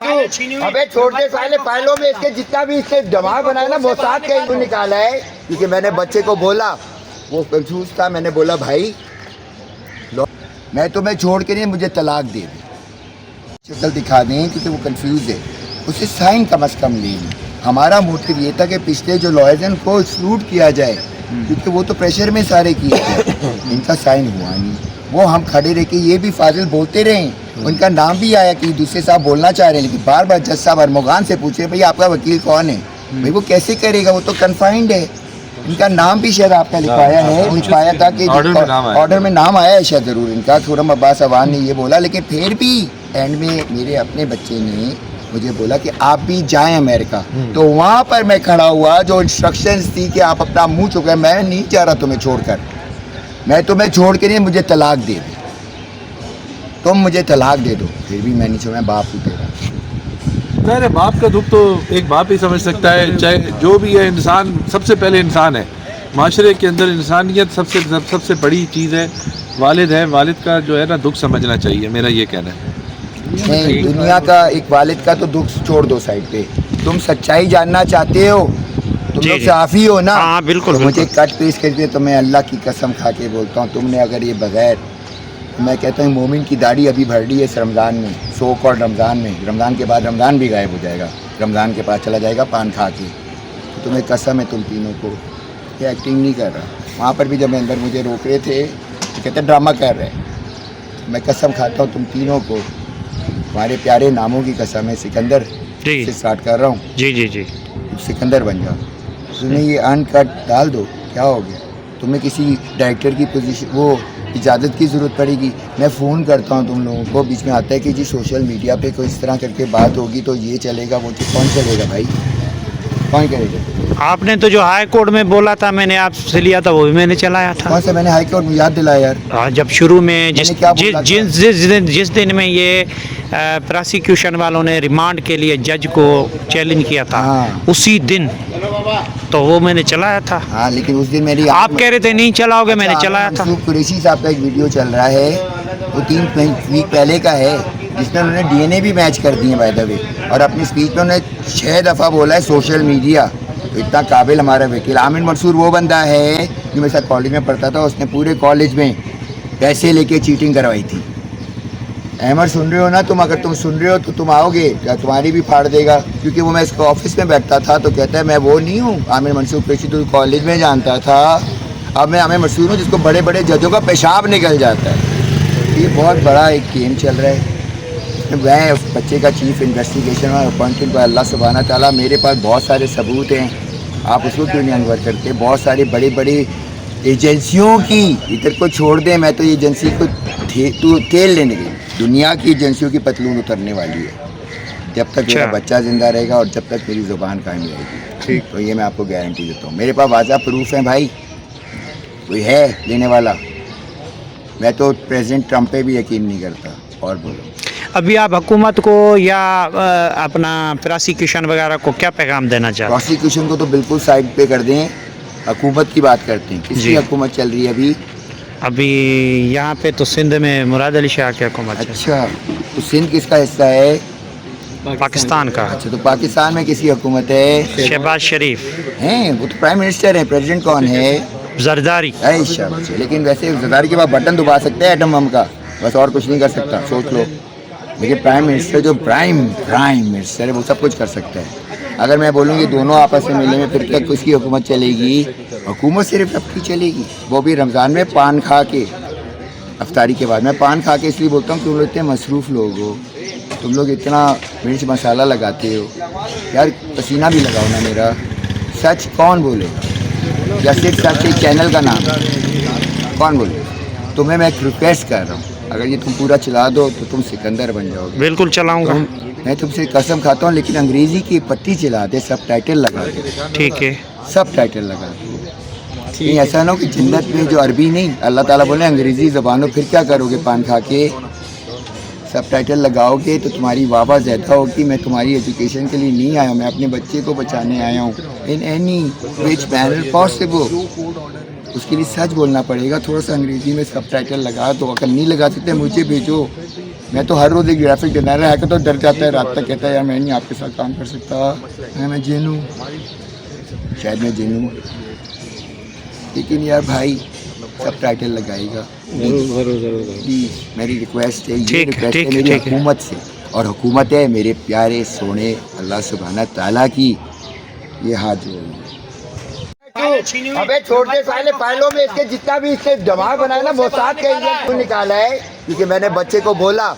तू अबे छोड़ दे साले फाइलों में इसके जितना भी इसने दिमाग बनाया ना मोसाद का ही निकाला है क्योंकि मैंने बच्चे को बोला वो कंफ्यूज था मैंने बोला भाई मैं तुम्हें छोड़ के नहीं मुझे तलाक दे दे शक्ल दिखा दें क्योंकि वो कंफ्यूज है उसे साइन कम अज़ कम लें हमारा मोटिव ये था कि पिछले जो लॉयर्स हैं उनको एक्सक्लूड किया जाए क्योंकि वो तो प्रेशर में सारे किए थे इनका साइन हुआ नहीं वो हम खड़े रह के ये भी फाजिल बोलते रहे उनका नाम भी आया कि दूसरे साहब बोलना चाह रहे हैं लेकिन बार बार जज साहब अरमोगान से पूछ रहे भाई आपका वकील कौन है भाई वो कैसे करेगा वो तो कन्फाइंड है इनका नाम भी शायद आपका लिखवाया है लिखवाया था कि ऑर्डर में नाम आया है शायद ज़रूर इनका खुरम अब्बास अवान ने ये बोला लेकिन फिर भी एंड में मेरे अपने बच्चे ने मुझे बोला कि आप भी जाएं अमेरिका तो वहाँ पर मैं खड़ा हुआ जो इंस्ट्रक्शंस थी कि आप अपना मुंह चुके मैं नहीं चाह रहा तुम्हें छोड़कर मैं तुम्हें छोड़ के नहीं मुझे तलाक दे दो तुम मुझे तलाक दे दो फिर भी मैं नहीं छोड़ा बाप हूँ तेरा मेरे बाप का दुख तो एक बाप ही समझ सकता है चाहे जो भी है इंसान सबसे पहले इंसान है माशरे के अंदर इंसानियत सबसे बड़ी चीज़ है वालिद का जो है ना दुख समझना चाहिए मेरा ये कहना है नहीं दुनिया का एक वालिद का तो दुख छोड़ दो साइड पे तुम सच्चाई जानना चाहते हो तुम लोग साफी हो ना हाँ बिल्कुल तो मुझे कट पेश करके तो मैं अल्लाह की कसम खा के बोलता हूँ तुमने अगर ये बगैर मैं कहता हूँ मोमिन की दाढ़ी अभी भर ली है इस रमज़ान में सो कॉल रमज़ान के बाद रमज़ान भी गायब हो जाएगा रमज़ान के पास चला जाएगा पान खा के तो तुम्हें कसम है तुम तीनों को ये एक्टिंग नहीं कर रहा वहाँ पर भी जब अंदर मुझे रोक रहे थे तो कहते ड्रामा कर रहे मैं कसम खाता हूँ तुम तीनों को तुम्हारे प्यारे नामों की कसम है सिकंदर से स्टार्ट कर रहा हूँ जी सिकंदर बन जाओ तुम्हें ये अनकट डाल दो क्या हो गया तुम्हें किसी डायरेक्टर की पोजीशन वो इजाज़त की ज़रूरत पड़ेगी मैं फ़ोन करता हूँ तुम लोगों को बीच में आता है कि जी सोशल मीडिया पे कोई इस तरह करके बात होगी तो ये चलेगा वो कौन चलेगा भाई कौन करेगा आपने तो जो हाई कोर्ट में बोला था मैंने आपसे लिया था वो भी मैंने चलाया था कौन सा मैंने हाई कोर्ट में याद दिलाया यार जब शुरू में जिस दिन में ये प्रोसिक्यूशन वालों ने रिमांड के लिए जज को चैलेंज किया था उसी दिन तो वो मैंने चलाया था हाँ लेकिन उस दिन मेरी आप कह रहे थे नहीं चलाओगे मैंने चलाया था कुरैशी साहब का एक वीडियो चल रहा है वो 3 वीक पहले का है जिसमें उन्होंने डीएनए भी मैच कर दिए बाय द वे और अपनी स्पीच में उन्होंने 6 दफ़ा बोला है सोशल मीडिया तो इतना काबिल हमारा वकील आमिर मंसूर वो बंदा है जो मेरे साथ कॉलेज में पढ़ता था उसने पूरे कॉलेज में पैसे लेके चीटिंग करवाई थी अहमद सुन रहे हो ना तुम अगर तुम सुन रहे हो तो तुम आओगे क्या तुम्हारी भी फाड़ देगा क्योंकि वो मैं इसके ऑफिस में बैठता था तो कहता है मैं वो नहीं हूँ आमिर मंसूर कुरैशी तो कॉलेज में जानता था अब मैं आमिर मंसूर हूँ जिसको बड़े बड़े जजों का पेशाब निकल जाता है ये बहुत बड़ा एक गेम चल रहा है मैं उस बच्चे का चीफ इन्वेस्टिगेशन और अपॉइंटेड बाय अल्लाह सुब्हाना ताला मेरे पास बहुत सारे सबूत हैं आप उसको क्यों नहीं अनवर करते बहुत सारी बड़ी बड़ी एजेंसियों की इधर को छोड़ दें मैं तो एजेंसी को तेल लेने गई दुनिया की एजेंसियों की पतलून उतरने वाली है जब तक मेरा बच्चा ज़िंदा रहेगा और जब तक मेरी ज़ुबान कायम रहेगी ठीक तो ये मैं आपको गारंटी देता हूँ मेरे पास वाज़ा प्रूफ है भाई कोई है लेने वाला मैं तो प्रेसिडेंट ट्रंप पे भी यकीन नहीं करता और बोलो अभी आप हुकूमत को या अपना प्रोसिक्यूशन वगैरह को क्या पैगाम देना चाहते हैं प्रोसिक्यूशन को तो बिल्कुल साइड पे कर दें हुकूमत की बात करते हैं किसकी हुकूमत चल रही है अभी यहाँ पे तो सिंध में मुराद अली शाह की हुकूमत अच्छा तो सिंध किसका हिस्सा है पाकिस्तान का अच्छा तो पाकिस्तान में किसकी हुकूमत है शहबाज शरीफ हैं वो तो प्राइम मिनिस्टर है प्रेसिडेंट कौन है जरदारी लेकिन वैसे जरदारी के बाद बटन दबा सकते हैं एटम बम का बस और कुछ नहीं कर सकता सोच लो लेकिन प्राइम मिनिस्टर जो प्राइम मिनिस्टर है वो सब कुछ कर सकता है अगर मैं बोलूँगी दोनों आपस में मिले में फिर क्या किसकी हुकूमत चलेगी हुकूमत सिर्फ सबकी चलेगी वो भी रमज़ान में पान खा के अफ्तारी के बाद मैं पान खा के इसलिए बोलता हूँ तुम लोग इतने मसरूफ़ लोग हो तुम लोग इतना मिर्च मसाला लगाते हो यार पसीना भी लगाओ ना मेरा सच कौन बोलेगा या सिर्फ सच एक चैनल का नाम कौन बोलेगा तुम्हें मैं रिक्वेस्ट कर रहा हूँ अगर ये तुम पूरा चला दो तो तुम सिकंदर बन जाओगे बिल्कुल चलाऊंगा मैं तुमसे कसम खाता हूँ लेकिन अंग्रेज़ी की पट्टी चला दे सब टाइटल लगा दे ठीक है सब टाइटल लगा दे ऐसा ना हो कि जन्नत में जो अरबी नहीं अल्लाह ताला बोले अंग्रेज़ी ज़बानों फिर क्या करोगे पान खा के सब टाइटल लगाओगे तो तुम्हारी वाह ज़्यादा होगी मैं तुम्हारी एजुकेशन के लिए नहीं आया हूँ मैं अपने बच्चे को बचाने आया हूँ in any which manner possible उसके लिए सच बोलना पड़ेगा थोड़ा सा अंग्रेज़ी में सब टाइटल लगा तो अगर नहीं लगा सकते मुझे भेजो मैं तो हर रोज़ एक ग्राफिक डिज़ाइनर है तो डर जाता है, रात तक कहता है यार मैं नहीं आपके साथ काम कर सकता, मैं जिन हूँ, शायद मैं जिन हूँ, लेकिन यार भाई सब टाइटल लगाएगा। प्लीज़ मेरी रिक्वेस्ट है, ये रिक्वेस्ट है मेरी हुकूमत से, और हुकूमत है मेरे प्यारे सोने अल्लाह सुब्हाना ताला की, ये हाथ जोड़। अबे छोड़ दे साले, फाइलों में इसके जितना भी इसके दिमाग बनाया ना वो साथ का एजेंट क्यों निकाला है, क्योंकि मैंने बच्चे को बोला,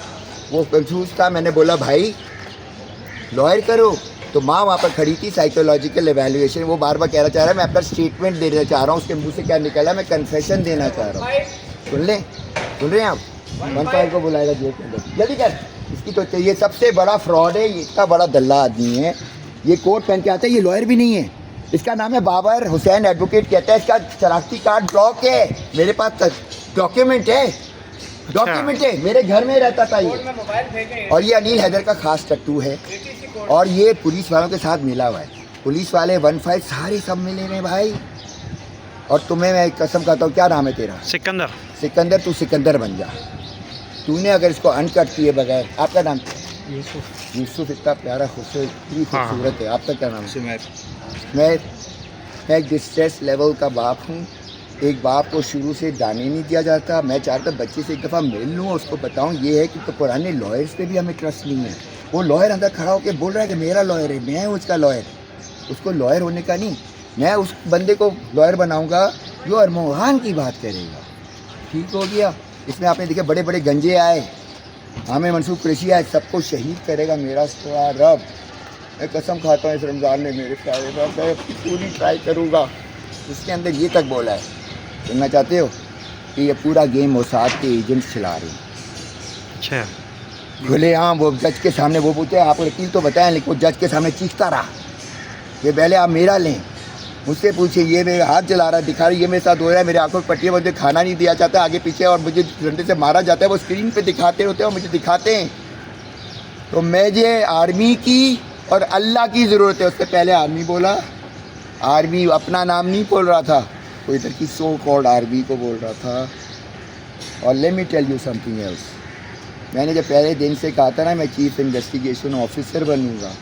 वो कंफ्यूज था, मैंने बोला भाई लॉयर करो, तो माँ वहाँ पर खड़ी थी, साइकोलॉजिकल एवेल्युएशन, वो बार बार कहना चाह रहा है मैं अपना स्टेटमेंट देना चाह रहा हूँ, उसके मुंह से क्या निकला, मैं कन्फेशन देना चाह रहा हूँ। सुन रहे हैं आप, 1 को बुलाएगा जेल के अंदर, जल्दी कर। इसकी तो ये सबसे बड़ा फ्रॉड है, ये इतना बड़ा दल्ला आदमी है, ये कोट पहन के आता है, ये लॉयर भी नहीं है, इसका नाम है बाबर हुसैन एडवोकेट, कहता है इसका शनाख्ती कार्ड ब्लॉक है, मेरे पास डॉक्यूमेंट है, डॉक्यूमेंट है, मेरे घर में रहता था ये, और ये अनिल हैदर का खास टट्टू है, और ये पुलिस वालों के साथ मिला हुआ है, पुलिस वाले 15 सारे सब मिले हुए भाई। और तुम्हें मैं कसम खाता हूँ, क्या नाम है तेरा? सिकंदर। सिकंदर, तू सिकंदर बन जा, तूने अगर इसको अनकट किए बगैर। आपका नाम? यूसुफ, इतना प्यारा खूबसूरत है। आपका क्या नाम है? मैं एक डिस्ट्रेस लेवल का बाप हूँ, एक बाप को शुरू से दाने नहीं दिया जाता, मैं चाहता बच्चे से एक दफ़ा मिल लूँ, उसको बताऊँ ये है कि तो पुराने लॉयर्स पे भी हमें ट्रस्ट नहीं है। वो लॉयर अंदर खड़ा होकर बोल रहा है कि मेरा लॉयर है, मैं हूँ उसका लॉयर, उसको लॉयर होने का नहीं, मैं उस बंदे को लॉयर बनाऊँगा जो अरमान की बात करेगा। ठीक हो गया? इसमें आपने देखे बड़े बड़े गंजे आए, आमिर मंसूर कुरैशी आए, सबको शहीद करेगा मेरा रब। मैं कसम खाता हूँ इस रमज़ान में मेरे सारे मैं पूरी ट्राई करूँगा। इसके अंदर ये तक बोला है, सुनना चाहते हो, कि ये पूरा गेम मोसाद के एजेंट्स चला रहे हैं। अच्छा, खुले आम वो जज के सामने वो पूछते हैं आप वकील तो बताएं, लेकिन वो जज के सामने चीखता रहा, ये पहले आप मेरा लें, मुझसे पूछिए, ये मेरे हाथ जला रहा है, दिखा रही, ये मेरे साथ हो रहा है, मेरे आंखों में पट्टियाँ, मुझे खाना नहीं दिया जाता आगे पीछे, और मुझे डंडे से मारा जाता है, वो स्क्रीन पे दिखाते होते हैं और मुझे दिखाते हैं। तो मुझे आर्मी की और अल्लाह की ज़रूरत है। उससे पहले आर्मी बोला, आर्मी अपना नाम नहीं बोल रहा था, कोई इधर की सो कॉल्ड आर्मी को बोल रहा था। और let me tell you something else, मैंने जब पहले दिन से कहा था ना मैं चीफ इन्वेस्टिगेशन ऑफिसर बनूँगा,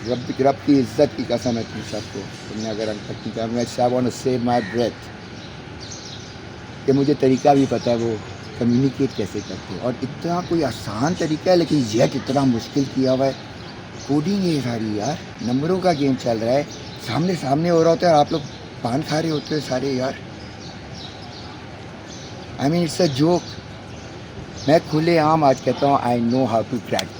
रब की इज़्ज़त की कसम है तुम सबको, तुमने अगर अनकट नहीं कहा, मैं I want to save my breath, कि मुझे तरीका भी पता है वो कम्युनिकेट कैसे करते हैं, और इतना कोई आसान तरीका है लेकिन यह इतना मुश्किल किया हुआ है। कोडिंग है सारी यार, नंबरों का गेम चल रहा है, सामने सामने हो रहा होता है और आप लोग पान खा रहे होते हैं सारे यार। I mean it's a joke. मैं खुले आम आज कहता हूँ I know how to crack this.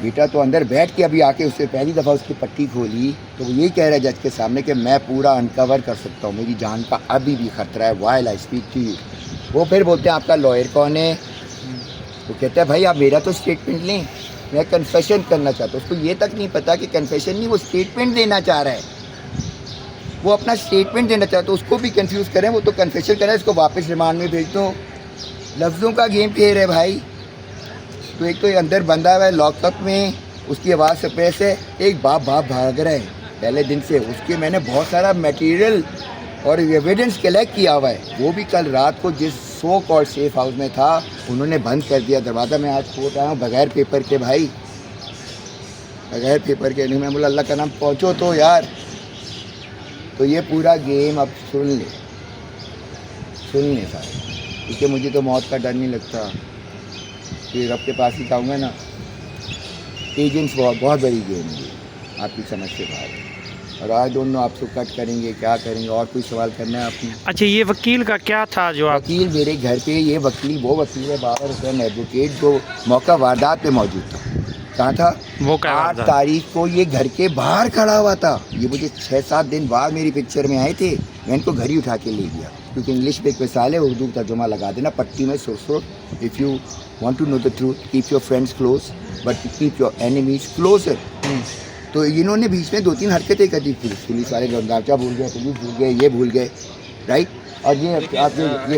बेटा तो अंदर बैठ के अभी आके उससे पहली दफ़ा उसकी पट्टी खोली तो वो यही कह रहा है जज के सामने कि मैं पूरा अनकवर कर सकता हूँ, मेरी जान का अभी भी खतरा है, while I speak to you. वो फिर बोलते हैं आपका लॉयर कौन है? वो कहता है भाई आप मेरा तो स्टेटमेंट लें, मैं कन्फेशन करना चाहता हूँ। उसको ये तक नहीं पता कि कन्फेशन नहीं, वो स्टेटमेंट देना चाह रहा है, वो अपना स्टेटमेंट देना चाहता है, तो उसको भी कंफ्यूज करें, वो तो कन्फेशन करें, इसको वापस रिमांड में भेज दो। लफ्ज़ों का गेम खेल है भाई। तो एक तो अंदर बंदा हुआ है लॉकअप में, उसकी आवाज़ से पैसे, एक बाप भाग रहा है पहले दिन से, उसके मैंने बहुत सारा मटेरियल और एविडेंस कलेक्ट किया हुआ है। वो भी कल रात को जिस सो कॉल्ड सेफ हाउस में था उन्होंने बंद कर दिया दरवाज़ा। मैं आज खोल रहा हूँ बगैर पेपर के भाई, बगैर पेपर के नहीं। मैं बोला अल्लाह का नाम पहुँचो तो यार। तो ये पूरा गेम अब सुन ले सारे, क्योंकि मुझे तो मौत का डर नहीं लगता कि रब के पास ही जाऊँगा ना। एजेंट्स बहुत बड़ी गेम है, आपकी समझ से बाहर है। और आई डोंट नो आपको कट करेंगे क्या करेंगे। और कोई सवाल करना है आपने? अच्छा, ये वकील का क्या था जो आप? वकील मेरे घर पे, ये वकील वो वकील है बाबर हुसैन एडवोकेट जो मौका वारदात पे मौजूद था। कहाँ था वो? 8 तारीख को ये घर के बाहर खड़ा हुआ था। ये मुझे 6-7 दिन बाद मेरी पिक्चर में आए थे, मैं इनको घर ही उठा के ले गया, क्योंकि इंग्लिश में एक मिसाल है, उर्दू तर्जुमा लगा देना पट्टी में सुर। If you want to know the truth keep your friends close but keep your enemies closer. तो इन्होंने बीच में 2-3 हरकतें कर दी, पुलिस वाले गंगाचा भूल गए, पुलिस भूल गए, ये भूल गए, राइट। और ये आप ये